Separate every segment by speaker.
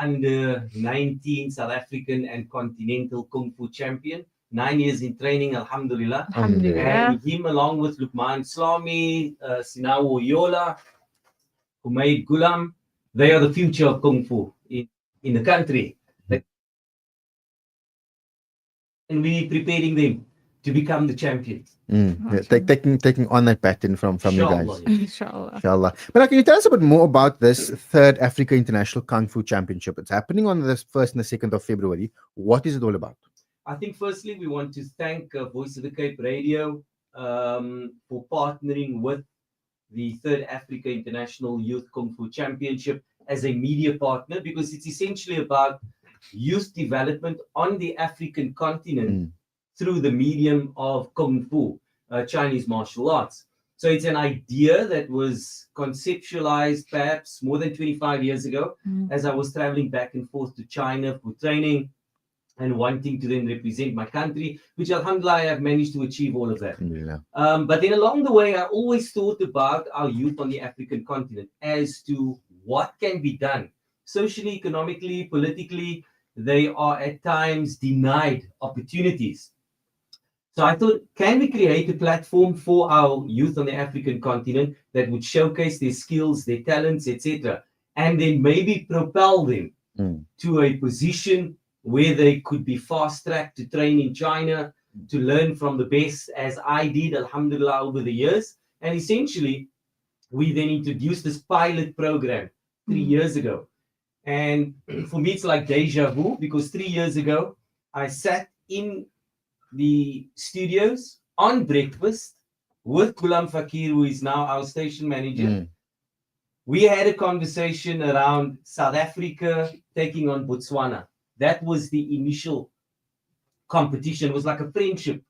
Speaker 1: under 19 South African and continental Kung Fu champion. 9 years in training, Alhamdulillah. And him, along with Lukman Slami, Sinawo Yola, Humaid Gulam, they are the future of Kung Fu in the country. And we're preparing them to become the champions.
Speaker 2: Taking on that pattern from you guys.
Speaker 3: Inshallah.
Speaker 2: But can you tell us a bit more about this third Africa International Kung Fu Championship? It's happening on the 1st and the 2nd of February. What is it all about?
Speaker 1: I think firstly, we want to thank Voice of the Cape Radio for partnering with the third Africa International Youth Kung Fu Championship as a media partner, because it's essentially about youth development on the African continent through the medium of Kung Fu, Chinese martial arts. So it's an idea that was conceptualized perhaps more than 25 years ago, as I was traveling back and forth to China for training and wanting to then represent my country, which alhamdulillah I have managed to achieve all of that. But then along the way, I always thought about our youth on the African continent as to what can be done socially, economically, politically. They are at times denied opportunities. So I thought, can we create a platform for our youth on the African continent that would showcase their skills, their talents, etc., and then maybe propel them to a position where they could be fast-tracked to train in China, to learn from the best, as I did, alhamdulillah, over the years. And essentially, we then introduced this pilot program 3 years ago. And for me, it's like deja vu, because 3 years ago, I sat in the studios on breakfast with Ghulam Fakir, who is now our station manager. We had a conversation around South Africa taking on Botswana. That was the initial competition. It was like a friendship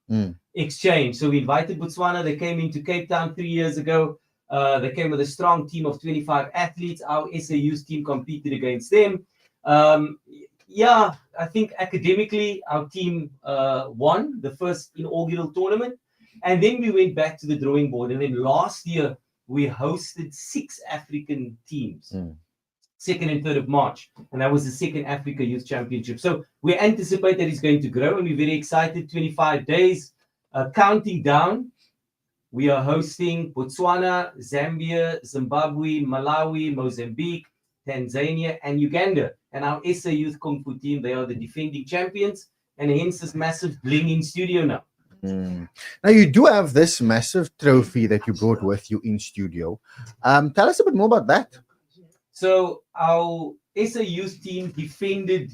Speaker 1: exchange. So we invited Botswana. They came into Cape Town 3 years ago. They came with a strong team of 25 athletes. Our SAU's team competed against them. I think academically, our team won the first inaugural tournament. And then we went back to the drawing board. And then last year, we hosted 6 African teams, 2nd and 3rd of March. And that was the second Africa Youth Championship. So we anticipate that it's going to grow, and we're very excited. 25 days, counting down. We are hosting Botswana, Zambia, Zimbabwe, Malawi, Mozambique, Tanzania, and Uganda. And our SA Youth Kung Fu team, they are the defending champions, and hence this massive bling in studio now.
Speaker 2: Now, you do have this massive trophy that you brought with you in studio. Tell us a bit more about that.
Speaker 1: So our SA Youth team defended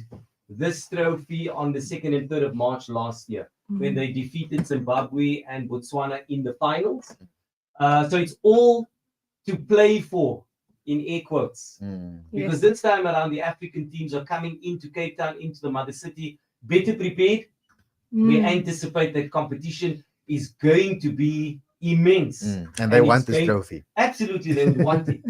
Speaker 1: this trophy on the 2nd and 3rd of March last year, when they defeated Zimbabwe and Botswana in the finals. So it's all to play for, in air quotes, because this time around the African teams are coming into Cape Town, into the mother city, better prepared. We anticipate that competition is going to be immense.
Speaker 2: And they want this trophy.
Speaker 1: Absolutely, they want it.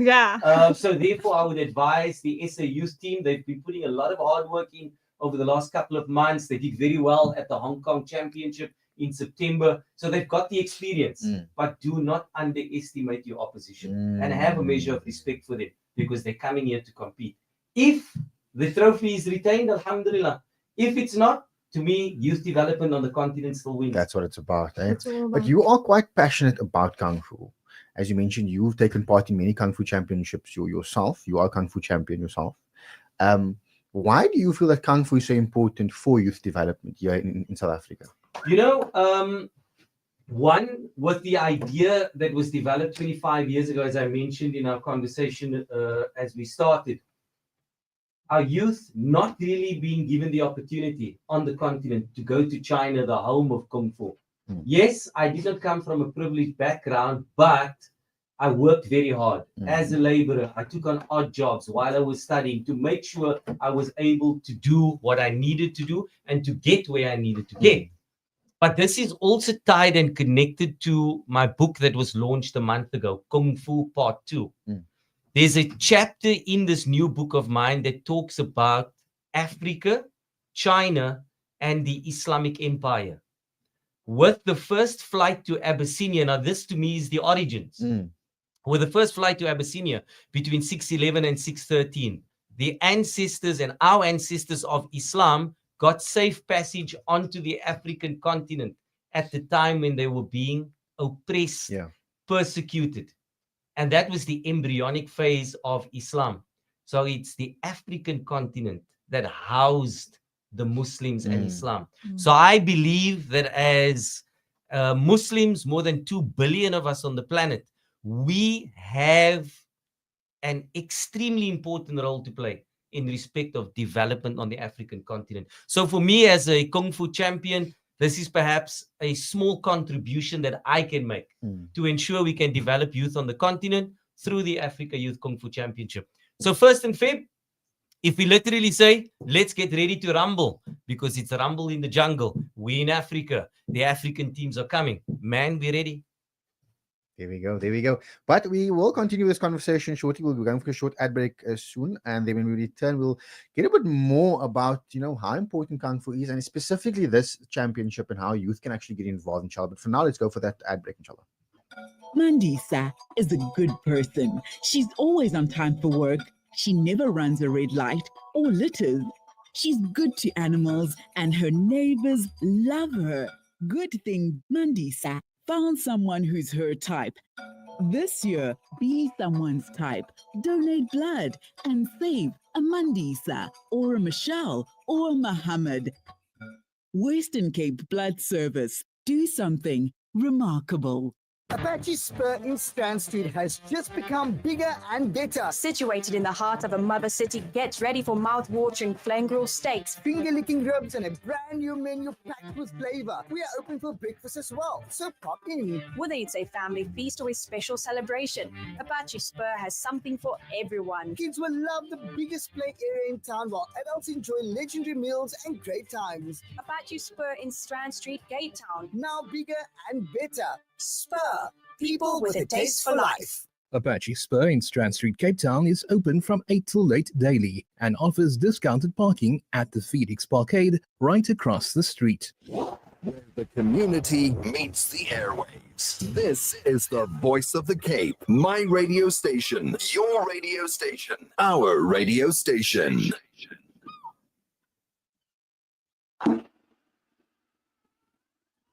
Speaker 1: So therefore, I would advise the SA Youth team. They've been putting a lot of hard work in over the last couple of months. They did very well at the Hong Kong Championship in September. So they've got the experience, but do not underestimate your opposition and have a measure of respect for them, because they're coming here to compete. If the trophy is retained, alhamdulillah. If it's not, to me, youth development on the continent still wins.
Speaker 2: That's what it's about, eh? But you are quite passionate about Kung Fu. As you mentioned, you've taken part in many Kung Fu championships yourself. You are a Kung Fu champion yourself. Why do you feel that Kung Fu is so important for youth development here in South Africa?
Speaker 1: You know, one, with the idea that was developed 25 years ago, as I mentioned in our conversation as we started, our youth not really being given the opportunity on the continent to go to China, the home of Kung Fu. Yes, I did not come from a privileged background, but I worked very hard as a laborer. I took on odd jobs while I was studying to make sure I was able to do what I needed to do and to get where I needed to get. But this is also tied and connected to my book that was launched a month ago, Kung Fu Part 2. There's a chapter in this new book of mine that talks about Africa, China, and the Islamic Empire. With the first flight to Abyssinia, now this to me is the origins. With the first flight to Abyssinia between 611 and 613, the ancestors and our ancestors of Islam got safe passage onto the African continent at the time when they were being oppressed, persecuted. And that was the embryonic phase of Islam. So it's the African continent that housed the Muslims and Islam. So I believe that as Muslims, more than 2 billion of us on the planet, we have an extremely important role to play in respect of development on the African continent. So for me as a Kung Fu champion, this is perhaps a small contribution that I can make to ensure we can develop youth on the continent through the Africa Youth Kung Fu Championship. So 1st in Feb, if we literally say, let's get ready to rumble, because it's a rumble in the jungle. We in Africa, the African teams are coming. Man, we're ready.
Speaker 2: There we go. There we go. But we will continue this conversation shortly. We'll be going for a short ad break soon. And then when we return, we'll get a bit more about, how important Kung Fu is, and specifically this championship and how youth can actually get involved, inshallah. But for now, let's go for that ad break, inshallah.
Speaker 3: Mandisa is a good person. She's always on time for work. She never runs a red light or litters. She's good to animals and her neighbors love her. Good thing Mandisa found someone who's her type. This year, be someone's type. Donate blood and save a Mandisa or a Michelle or a Muhammad. Western Cape Blood Service. Do something remarkable.
Speaker 4: Apache Spur in Strand Street has just become bigger and better.
Speaker 5: Situated in the heart of a mother city, get ready for mouth-watering flame grill steaks,
Speaker 4: Finger-licking ribs and a brand new menu packed with flavor. We are open for breakfast as well, so pop in.
Speaker 5: Whether it's a family feast or a special celebration, Apache Spur has something for everyone.
Speaker 4: Kids will love the biggest play area in town, while adults enjoy legendary meals and great times.
Speaker 5: Apache Spur in Strand Street, Cape Town.
Speaker 4: Now bigger and better. Spur, people with a taste for life.
Speaker 6: Apache Spur in Strand Street, Cape Town is open from 8 till late daily and offers discounted parking at the Phoenix Parkade right across the street.
Speaker 7: Where the community meets the airwaves. This is the voice of the Cape. My radio station. Your radio station. Our radio station.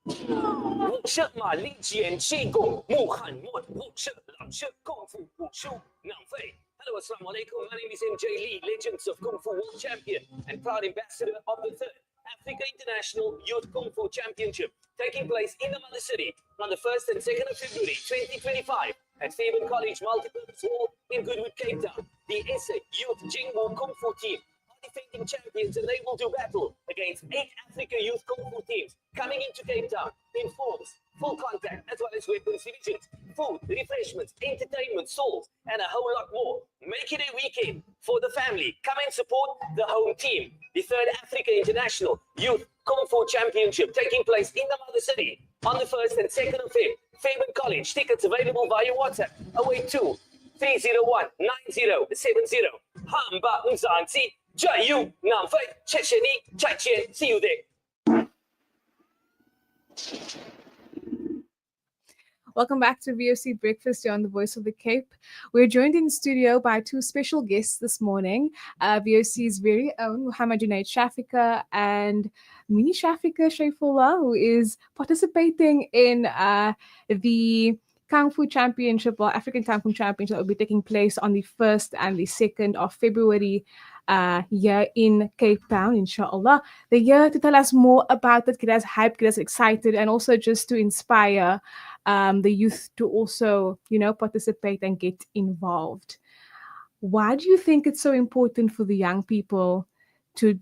Speaker 8: 武社马力减气功，穆罕默德武社老社功夫武术浪费。Hello, assalamu alaikum. My name is MJ Lee, Legends of Kung Fu World Champion and proud ambassador of the 3rd Africa International Youth Kung Fu Championship, taking place in the Mother City on the 1st and 2nd of February 2025 at Fairburn College Multipurpose Hall in Goodwood, Cape Town. The SA Youth Jingbo Kung Fu team are defending champions, and they will do battle against 8 Africa Youth Kung Fu teams coming into Cape Town in forms, full contact, as well as weapons divisions, food, refreshments, entertainment, stalls, and a whole lot more. Make it a weekend for the family. Come and support the home team. The 3rd Africa International Youth Kung Fu Championship taking place in the Mother City on the 1st and 2nd of Feb. Fairburn College. Tickets available via WhatsApp 082 301 9070. Hamba Mzanzi. Jayu Namfei Checheni Chaichen. See you there.
Speaker 9: Welcome back to VOC Breakfast here on the Voice of the Cape. We're joined in studio by 2 special guests this morning. VOC's very own Muhammad Junaid Shafika and Mini Shafika Shaifullah, who is participating in the Kung Fu Championship, or African Kung Fu Championship, that will be taking place on the 1st and the 2nd of February here in Cape Town, inshallah. They're here to tell us more about it, get us hyped, get us excited, and also just to inspire the youth to also, participate and get involved. Why do you think it's so important for the young people to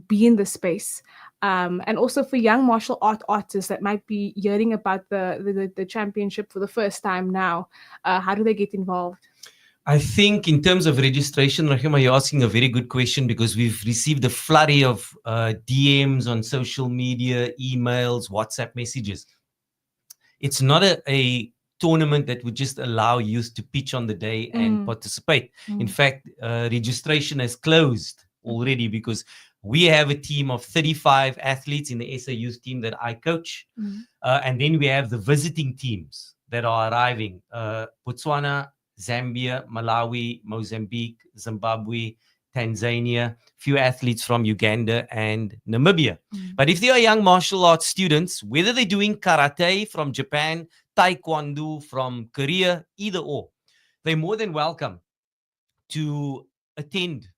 Speaker 9: be in the space? And also for young martial art artists that might be hearing about the championship for the first time now, how do they get involved?
Speaker 1: I think in terms of registration, Rahima, you're asking a very good question, because we've received a flurry of DMs on social media, emails, WhatsApp messages. It's not a tournament that would just allow youth to pitch on the day and participate. In fact, registration has closed already, because we have a team of 35 athletes in the SA Youth team that I coach. And then we have the visiting teams that are arriving. Botswana, Zambia, Malawi, Mozambique, Zimbabwe, Tanzania, few athletes from Uganda and Namibia. But if they are young martial arts students, whether they're doing karate from Japan, taekwondo from Korea, either or, they're more than welcome to attend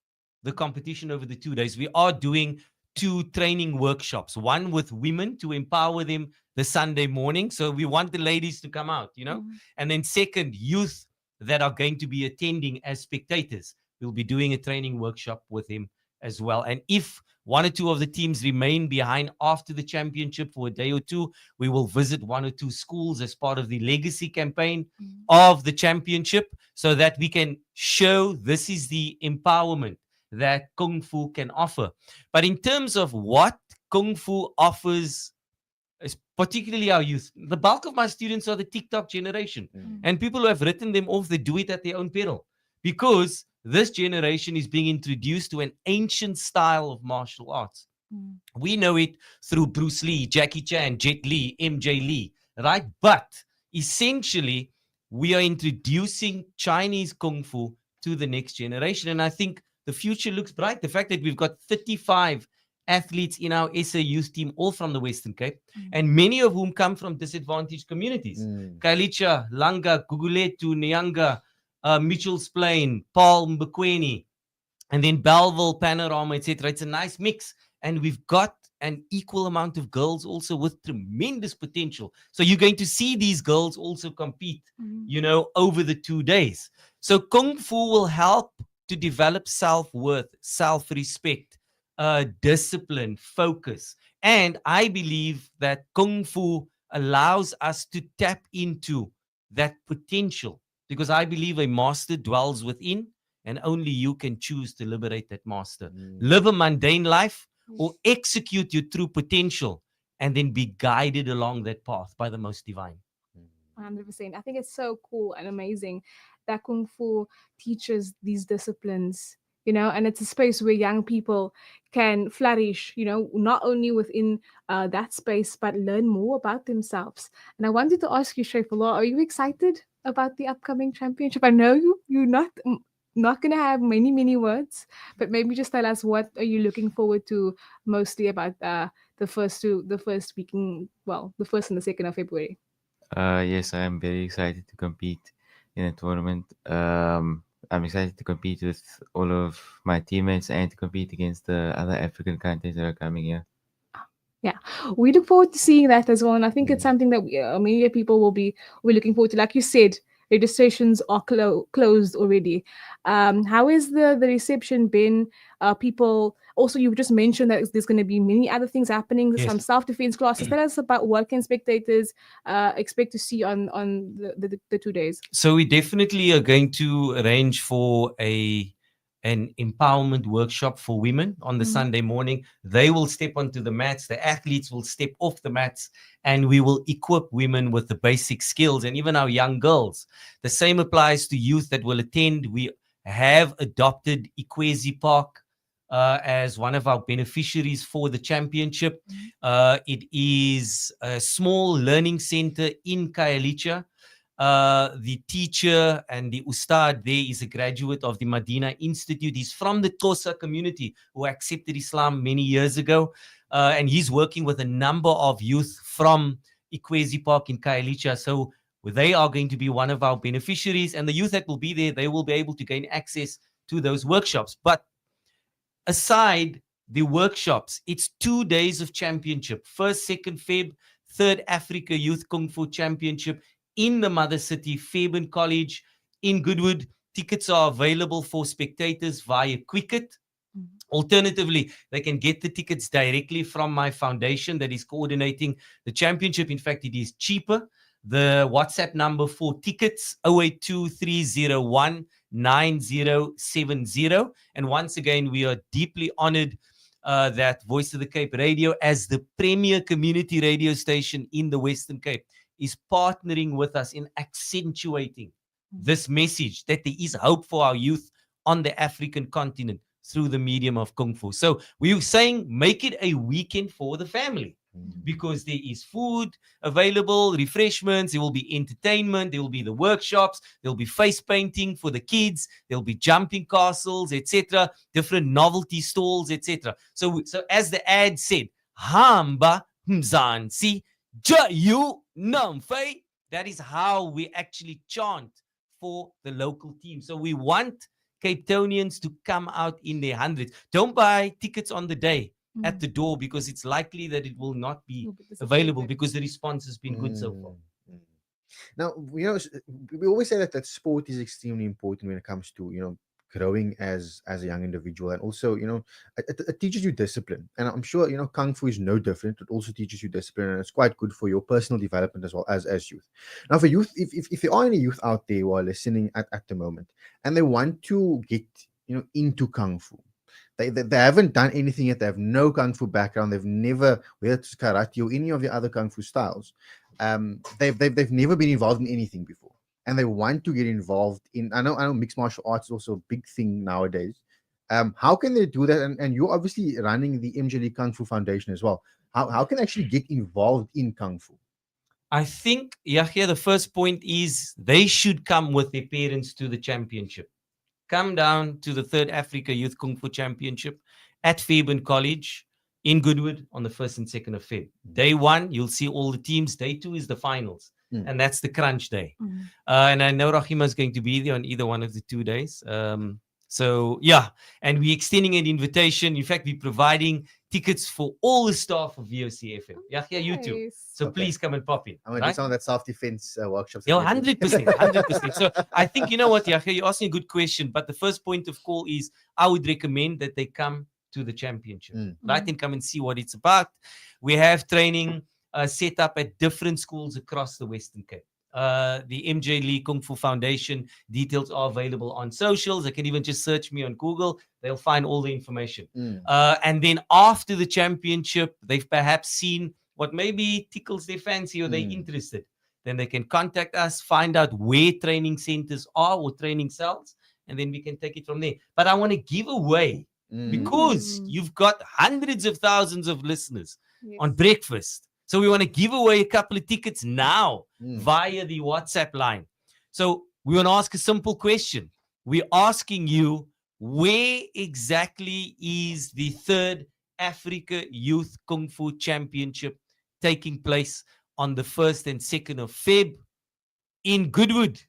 Speaker 1: the competition over the 2 days. We are doing 2 training workshops, one with women to empower them the Sunday morning. So we want the ladies to come out, and then second, youth that are going to be attending as spectators. We'll be doing a training workshop with them as well. And if 1 or 2 of the teams remain behind after the championship for a day or 2, we will visit 1 or 2 schools as part of the legacy campaign of the championship, so that we can show this is the empowerment that Kung Fu can offer. But in terms of what Kung Fu offers, particularly our youth, the bulk of my students are the TikTok generation. And people who have written them off, they do it at their own peril, because this generation is being introduced to an ancient style of martial arts. We know it through Bruce Lee, Jackie Chan, Jet Li, MJ Lee, right? But essentially, we are introducing Chinese Kung Fu to the next generation. And I think the future looks bright. The fact that we've got 35 athletes in our SA youth team, all from the Western Cape, and many of whom come from disadvantaged communities. Kailicha, Langa, Guguletu, Nyanga, Mitchell's Plain, Paul Mbekweni, and then Belleville, Panorama, etc. It's a nice mix. And we've got an equal amount of girls also with tremendous potential. So you're going to see these girls also compete, over the 2 days. So Kung Fu will help to develop self-worth, self-respect, discipline, focus. And I believe that Kung Fu allows us to tap into that potential, because I believe a master dwells within, and only you can choose to liberate that master. Live a mundane life or execute your true potential, and then be guided along that path by the most divine.
Speaker 9: 100%. I think it's so cool and amazing that Kung Fu teaches these disciplines, and it's a space where young people can flourish, not only within that space, but learn more about themselves. And I wanted to ask you, Shaifullah, are you excited about the upcoming championship? I know you're not going to have many words, but maybe just tell us, what are you looking forward to mostly about the first and the 2nd of February?
Speaker 10: Yes, I am very excited to compete in a tournament. I'm excited to compete with all of my teammates and to compete against the other African countries that are coming here.
Speaker 9: Yeah, we look forward to seeing that as well. And I think it's something that many people will be looking forward to. Like you said, registrations are closed already. How is the reception been? People, also, you've just mentioned that there's going to be many other things happening, some self-defense classes. Tell us about what can spectators expect to see on the 2 days.
Speaker 1: So we definitely are going to arrange for an empowerment workshop for women on the Sunday morning. They will step onto the mats, the athletes will step off the mats, and we will equip women with the basic skills, and even our young girls. The same applies to youth that will attend. We have adopted Ikwezi Park as one of our beneficiaries for the championship. It is a small learning center in Kailicha. The teacher and the ustad there is a graduate of the Medina Institute. He's from the Xhosa community who accepted Islam many years ago. And he's working with a number of youth from Ikwezi Park in Kailicha. So they are going to be one of our beneficiaries. And the youth that will be there, they will be able to gain access to those workshops. But aside the workshops, it's 2 days of championship. 1st, 2nd Feb, 3rd Africa Youth Kung Fu Championship in the mother city, Fairbairn College in Goodwood. Tickets are available for spectators via Quicket. Alternatively, they can get the tickets directly from my foundation that is coordinating the championship. In fact, it is cheaper. The WhatsApp number for tickets, 082-301-9070. And once again, we are deeply honored that Voice of the Cape Radio, as the premier community radio station in the Western Cape, is partnering with us in accentuating this message that there is hope for our youth on the African continent through the medium of Kung Fu. So we were saying, make it a weekend for the family. because there is food available, refreshments, there will be entertainment, there will be the workshops, there will be face painting for the kids, there will be jumping castles, etc., different novelty stalls, etc. So as the ad said, Hamba Mzansi Jayu Namfei. That is how we actually chant for the local team. So we want Cape Townians to come out in their hundreds. Don't buy tickets on the day at the door, because it's likely that it will not be available, because the response has been good so far.
Speaker 2: Now, we always say that sport is extremely important when it comes to, growing as a young individual, and also, it teaches you discipline. And I'm sure, Kung Fu is no different. It also teaches you discipline, and it's quite good for your personal development as well as youth. Now, for youth, if there are any youth out there who are listening at the moment and they want to get, into Kung Fu, they haven't done anything yet. They have no Kung Fu background. They've never, whether it's karate or any of the other Kung Fu styles, they've never been involved in anything before, and they want to get involved in. I know mixed martial arts is also a big thing nowadays. How can they do that? And you're obviously running the MJ Lee Kung Fu Foundation as well. How can they actually get involved in Kung Fu?
Speaker 1: I think, Yahya, the first point is they should come with their parents to the championship. Come down to the 3rd Africa Youth Kung Fu Championship at Fairbairn College in Goodwood on the 1st and 2nd of Feb. Day 1, you'll see all the teams. Day 2 is the finals. And that's the crunch day. And I know Rahima is going to be there on either one of the 2 days. So, yeah. And we're extending an invitation. In fact, we're providing tickets for all the staff of VOC FM. Yahya, you too. So please come and pop in.
Speaker 2: I'm going to do some of that self-defense workshops.
Speaker 1: Yeah, 100%. 100%. So I think, you know what, Yahya, you asked me a good question. But the first point of call is I would recommend that they come to the championship, right? And come and see what it's about. We have training set up at different schools across the Western Cape. The MJ Lee Kung Fu Foundation details are available on socials. They can even just search me on Google. They'll find all the information. And then after the championship, they've perhaps seen what maybe tickles their fancy or they're interested. Then they can contact us, find out where training centers are or training cells, and then we can take it from there. But I want to give away, because you've got hundreds of thousands of listeners on Breakfast. So we want to give away a couple of tickets now via the WhatsApp line. So we want to ask a simple question. We're asking you, where exactly is the 3rd Africa Youth Kung Fu Championship taking place on the 1st and 2nd of Feb in Goodwood?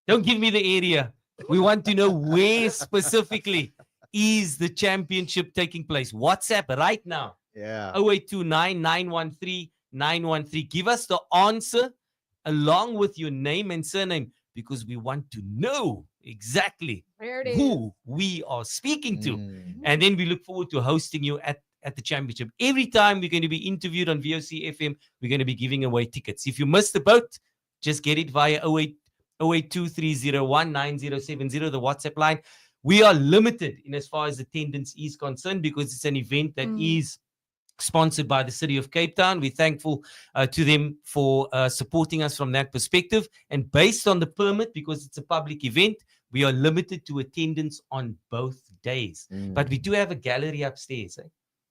Speaker 1: Don't give me the area. We want to know where specifically is the championship taking place. WhatsApp right now. 0829 913 913. Give us the answer along with your name and surname, because we want to know exactly who we are speaking to. And then we look forward to hosting you at the championship. Every time we're going to be interviewed on VOC FM, we're going to be giving away tickets. If you missed the boat, just get it via 0823019070, the WhatsApp line. We are limited in as far as attendance is concerned, because it's an event that is sponsored by the City of Cape Town. We're thankful to them for supporting us from that perspective. And based on the permit, because it's a public event, we are limited to attendance on both days. But we do have a gallery upstairs.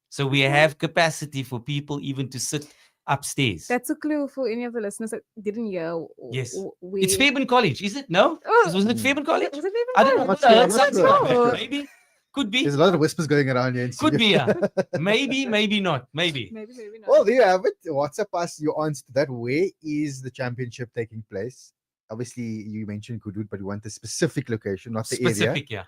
Speaker 1: So we have capacity for people even to sit upstairs.
Speaker 9: That's a clue for any of the listeners that didn't hear.
Speaker 1: Yes. It's Fairbairn College, is it? No? Wasn't it Fairbairn College?
Speaker 9: Was it Fairbairn
Speaker 1: I don't know.
Speaker 9: College?
Speaker 1: Maybe. Could be.
Speaker 2: There's a lot of whispers going around here.
Speaker 1: Could be, yeah. Maybe not. Maybe
Speaker 9: not.
Speaker 2: Well, there you have it. WhatsApp us your answer to that. Where is the championship taking place? Obviously, you mentioned Goodwood, but we want the specific location, not the area.
Speaker 1: Specific, yeah.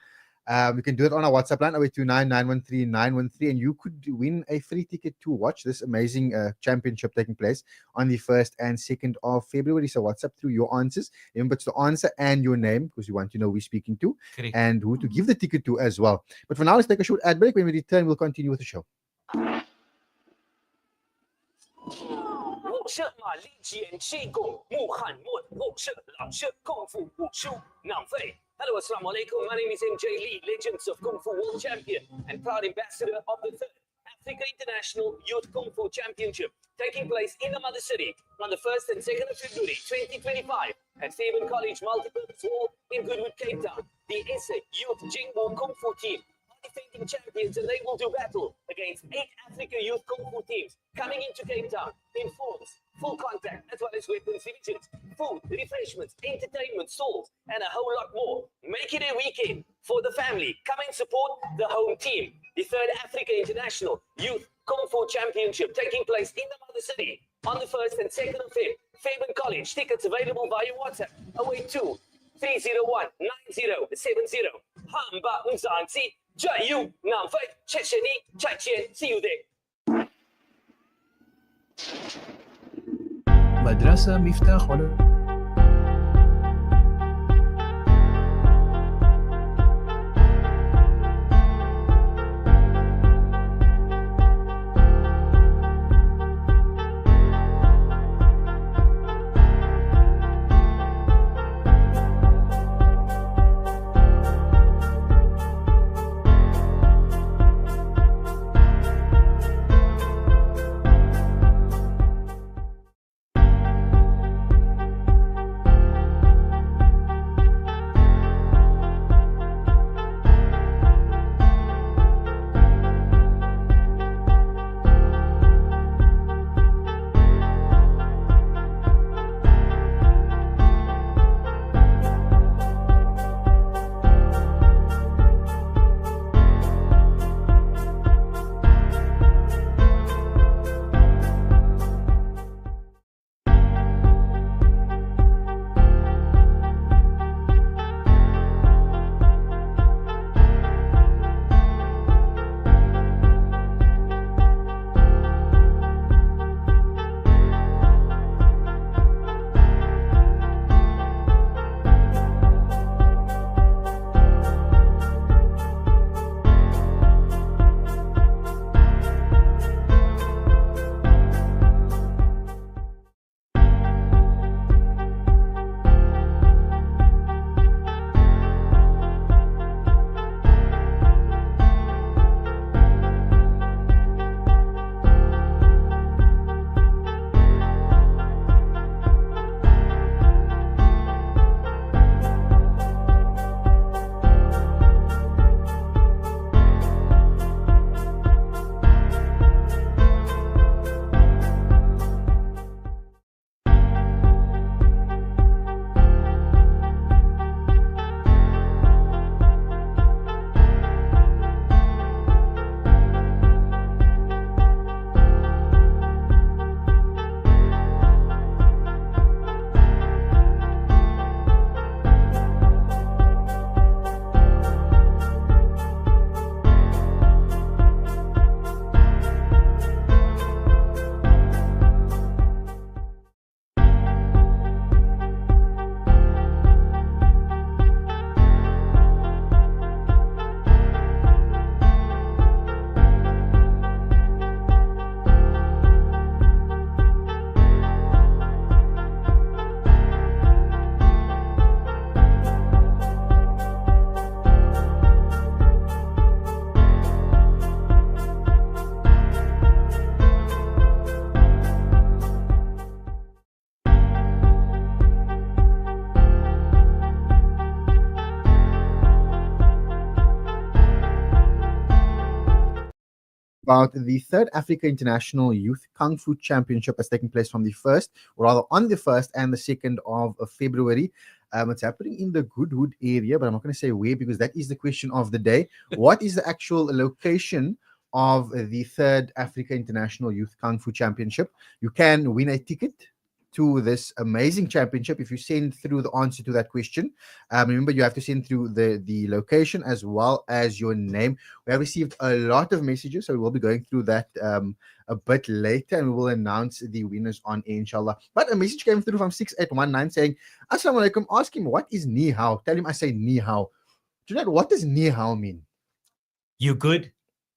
Speaker 2: You can do it on our WhatsApp line, 0829 913 913, and you could win a free ticket to watch this amazing championship taking place on the 1st and 2nd of February. So WhatsApp through your answers. Remember, it's the answer and your name, because we want to know who we're speaking to.
Speaker 1: Correct.
Speaker 2: And who to give the ticket to as well. But for now, let's take a short ad break. When we return, we'll continue with the show.
Speaker 8: 雾社玛丽简气功穆罕默德雾社老社功夫武术浪费。Hello, assalamu alaikum. My name is MJ Lee, Legends of Kung Fu World Champion and proud ambassador of the 3rd Africa International Youth Kung Fu Championship, taking place in the Mother City on the 1st and 2nd of February 2025 at Fairbairn College Multipurpose Hall in Goodwood, Cape Town. The SA Youth Jingbo Kung Fu team are defending champions, and they will do battle against 8 Africa Youth Kung Fu teams coming into Cape Town in forms, full contact, as well as weapons divisions, food, refreshments, entertainment, stalls, and a whole lot more. Make it a weekend for the family. Come and support the home team. The 3rd Africa International Youth Kung Fu Championship taking place in the Mother City on the 1st and 2nd of Feb. Fairbairn College. Tickets available via WhatsApp 082 301 9070. Hamba Mzansi, Jayu Namfai, Chesheni, Chachen. See you there.
Speaker 6: مدرسة مفتاح
Speaker 2: about the 3rd Africa International Youth Kung Fu Championship that's taking place from the 1st, or rather on the 1st and the 2nd of February. It's happening in the Goodwood area, but I'm not going to say where because that is the question of the day. What is the actual location of the 3rd Africa International Youth Kung Fu Championship? You can win a ticket to this amazing championship if you send through the answer to that question. Remember, you have to send through the location as well as your name. We have received a lot of messages, so we will be going through that a bit later, and we will announce the winners on air, inshallah. But a message came through from 6819 saying, Assalamu alaikum, ask him what is ni hao. Tell him I say ni hao. Junaid, what does ni hao mean?
Speaker 1: You good?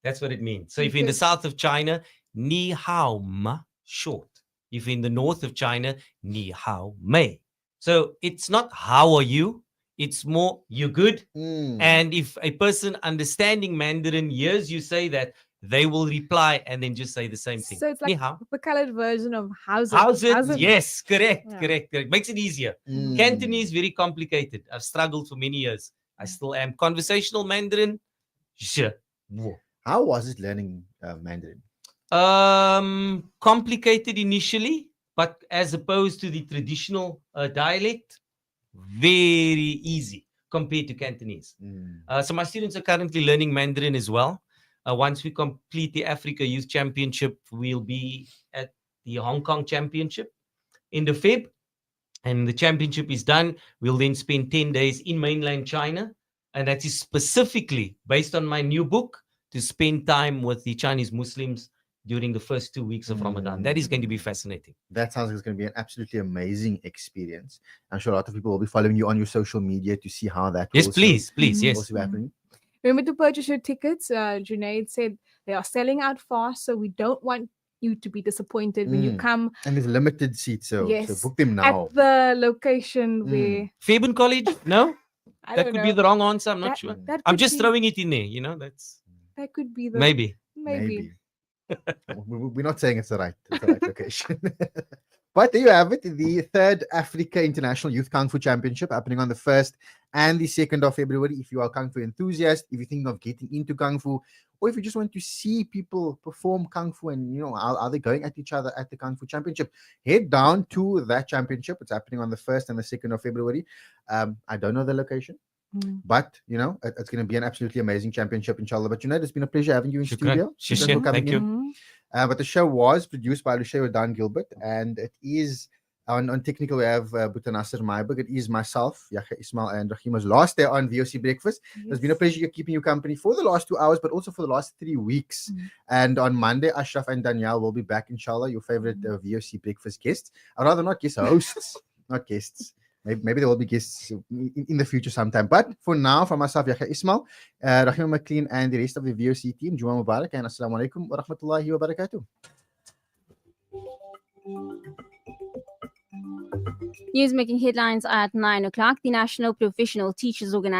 Speaker 1: That's what it means. So if you're in the south of China, ni hao ma, short. If you're in the north of China, ni hao mei. So it's not how are you, it's more you good. And if a person understanding Mandarin hears you say that, they will reply and then just say the same thing.
Speaker 9: So it's
Speaker 1: Ni
Speaker 9: like
Speaker 1: hao.
Speaker 9: the colored version of how's it?
Speaker 1: How's it?
Speaker 9: How's it?
Speaker 1: Yes, correct,
Speaker 9: Yeah.
Speaker 1: correct. Makes it easier. Cantonese very complicated. I've struggled for many years. I still am. Conversational Mandarin, sure.
Speaker 2: How was it learning Mandarin?
Speaker 1: Complicated initially, but as opposed to the traditional dialect, very easy compared to Cantonese. So my students are currently learning Mandarin as well. Once we complete the Africa Youth Championship, we'll be at the Hong Kong Championship in the Feb. And the championship is done. We'll then spend 10 days in mainland China. And that is specifically based on my new book to spend time with the Chinese Muslims during the first 2 weeks of Ramadan. That is going to be fascinating.
Speaker 2: That sounds like it's going to be an absolutely amazing experience. I'm sure a lot of people will be following you on your social media to see how that
Speaker 1: Yes,
Speaker 2: also,
Speaker 1: please, yes.
Speaker 2: also happening.
Speaker 9: Remember to purchase your tickets. Junaid said they are selling out fast, so we don't want you to be disappointed when you come.
Speaker 2: And there's limited seats, so book them now.
Speaker 9: At the location where
Speaker 1: Fairbairn College? No?
Speaker 9: I
Speaker 1: That
Speaker 9: don't
Speaker 1: could
Speaker 9: know.
Speaker 1: be the wrong answer. I'm not sure.
Speaker 9: That
Speaker 1: I'm
Speaker 9: could
Speaker 1: just
Speaker 9: be-
Speaker 1: throwing it in there, that's
Speaker 9: That could be the
Speaker 1: maybe.
Speaker 9: Maybe.
Speaker 2: We're not saying it's the right location. But there you have it, the 3rd Africa International Youth Kung Fu Championship happening on the 1st and the 2nd of February. If you are a Kung Fu enthusiast, if you think of getting into Kung Fu, or if you just want to see people perform Kung Fu and, are they going at each other at the Kung Fu Championship, head down to that championship. It's happening on the 1st and the 2nd of February. I don't know the location. But it's going to be an absolutely amazing championship, inshallah. But it's been a pleasure having you in studio.
Speaker 1: Shukran for coming
Speaker 2: Thank you. But the show was produced by Lucia Dan Gilbert, and it is on technical. We have Buta Nasser Maiberg. It is myself, Yahya Ismail, and Rahima's last day on VOC Breakfast. It's been a pleasure keeping you company for the last 2 hours, but also for the last 3 weeks. And on Monday, Ashraf and Danielle will be back, inshallah. Your favorite VOC Breakfast guests. I'd rather not guest hosts, not guests. Maybe there will be guests in the future sometime. But for now, from myself, Yahya Ismail, Rahima McLean, and the rest of the VOC team, Juma Mubarak, and Assalamu alaikum wa rahmatullahi wa barakatuh.
Speaker 11: News making headlines at 9 o'clock. The National Professional Teachers Organization